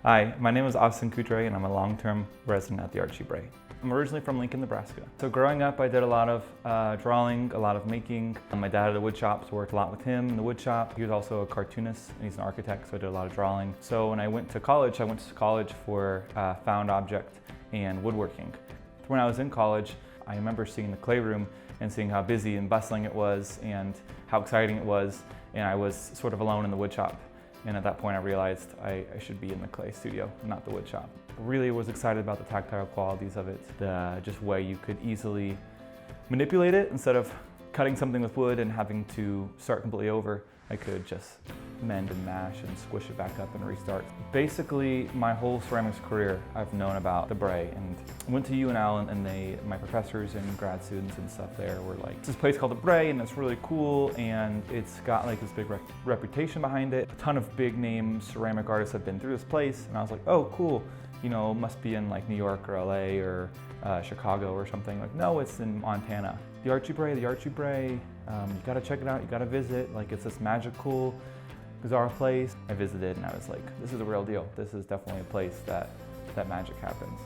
Hi, my name is Coudriet and I'm a long-term resident at the Archie Bray. I'm originally from Lincoln, Nebraska. So growing up, I did a lot of drawing, a lot of making. My dad had a wood shop, so I worked a lot with him in the wood shop. He was also a cartoonist and he's an architect, so I did a lot of drawing. So when I went to college for found object and woodworking. When I was in college, I remember seeing the clay room and seeing how busy and bustling it was and how exciting it was, and I was sort of alone in the wood shop. And at that point I realized I should be in the clay studio, not the wood shop. Really was excited about the tactile qualities of it, the just way you could easily manipulate it. Instead of cutting something with wood and having to start completely over, I could just mend and mash and squish it back up and restart. Basically, my whole ceramics career, I've known about the Bray, and I went to UNL and my professors and grad students and stuff there were like, this place called the Bray and it's really cool and it's got like this big reputation behind it. A ton of big name ceramic artists have been through this place, and I was like, oh cool, you know, it must be in like New York or LA or Chicago or something. Like, no, it's in Montana. The Archie Bray, you gotta check it out, you gotta visit. Like, it's this magical, bizarre place. I visited and I was like, this is a real deal. This is definitely a place that magic happens.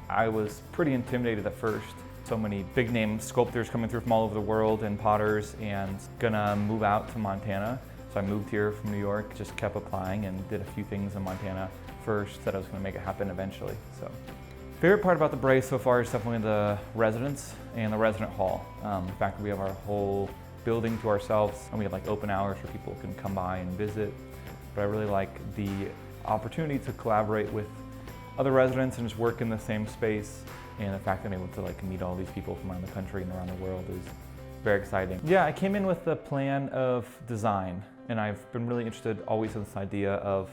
I was pretty intimidated at first. So many big name sculptors coming through from all over the world and potters, and gonna move out to Montana. So I moved here from New York, just kept applying and did a few things in Montana first, said I was gonna make it happen eventually. So. Favorite part about the Bray so far is definitely the residence and the resident hall. The fact that we have our whole building to ourselves and we have like open hours where people can come by and visit. But I really like the opportunity to collaborate with other residents and just work in the same space, and the fact that I'm able to like meet all these people from around the country and around the world is very exciting. Yeah, I came in with the plan of design, and I've been really interested always in this idea of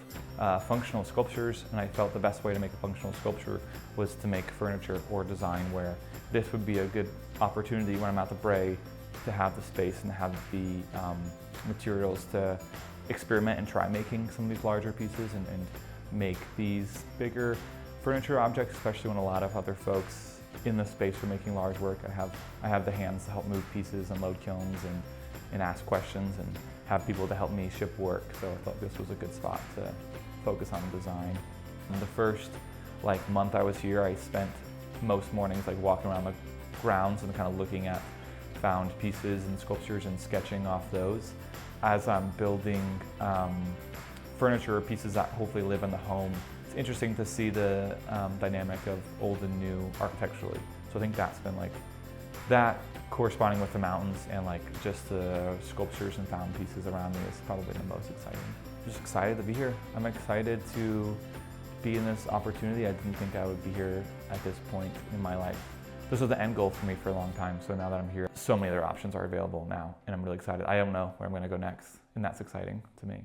functional sculptures, and I felt the best way to make a functional sculpture was to make furniture or design, where this would be a good opportunity when I'm at the Bray to have the space and have the materials to experiment and try making some of these larger pieces and make these bigger furniture objects, especially when a lot of other folks in the space are making large work. I have the hands to help move pieces and load kilns and ask questions and have people to help me ship work. So I thought this was a good spot to focus on design. And the first month I was here, I spent most mornings walking around the grounds and kind of looking at found pieces and sculptures and sketching off those. As I'm building furniture or pieces that hopefully live in the home, it's interesting to see the dynamic of old and new architecturally. So I think that's been that corresponding with the mountains and just the sculptures and found pieces around me is probably the most exciting. I'm just excited to be here. I'm excited to be in this opportunity. I didn't think I would be here at this point in my life. This was the end goal for me for a long time, so now that I'm here, so many other options are available now, and I'm really excited. I don't know where I'm going to go next, and that's exciting to me.